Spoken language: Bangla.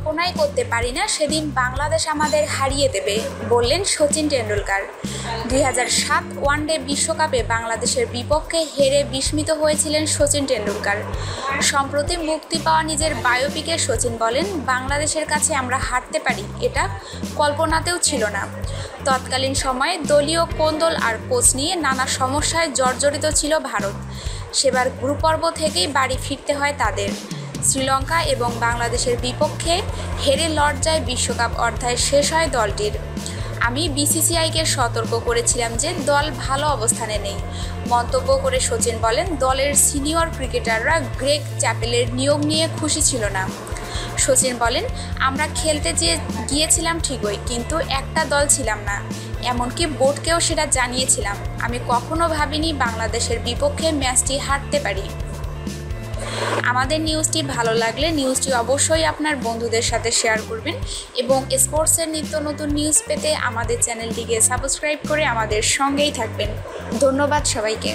কল্পনাই করতে পারি না সেদিন বাংলাদেশ আমাদের হারিয়ে দেবে, বললেন সচিন টেন্ডুলকার। 2007 ওয়ানডে বিশ্বকাপে বাংলাদেশের বিপক্ষে হেরে বিস্মিত হয়েছিলেন সচিন টেন্ডুলকার। সম্প্রতি মুক্তি পাওয়া নিজের বায়োপিকে সচিন বলেন, বাংলাদেশের কাছে আমরা হারতে পারি এটা কল্পনাতেও ছিল না। তৎকালীন সময়ে দলীয় কোন্দল আর কোচ নিয়ে নানা সমস্যায় জর্জরিত ছিল ভারত। সেবার গ্রুপ পর্ব থেকেই বাড়ি ফিরতে হয় তাদের। শ্রীলঙ্কা এবং বাংলাদেশের বিপক্ষে হেরে লজ্জায় বিশ্বকাপ অধ্যায় শেষ হয় দলটির। আমি বিসিসিআইকে সতর্ক করেছিলাম যে দল ভালো অবস্থানে নেই, মন্তব্য করে সচিন বলেন, দলের সিনিয়র ক্রিকেটাররা গ্রেগ চ্যাপেলের নিয়োগ নিয়ে খুশি ছিল না। সচিন বলেন, আমরা খেলতে গিয়েছিলাম ঠিকই, কিন্তু একটা দল ছিলাম না, এমনকি বোর্ডকেও সেটা জানিয়েছিলাম। আমি কখনো ভাবিনি বাংলাদেশের বিপক্ষে ম্যাচটি হারতে পারি। আমাদের নিউজটি ভালো লাগলে নিউজটি অবশ্যই আপনার বন্ধুদের সাথে শেয়ার করবেন এবং স্পোর্টসের নিত্য নতুন নিউজ পেতে আমাদের চ্যানেলটিকে সাবস্ক্রাইব করে আমাদের সঙ্গেই থাকবেন। ধন্যবাদ সবাইকে।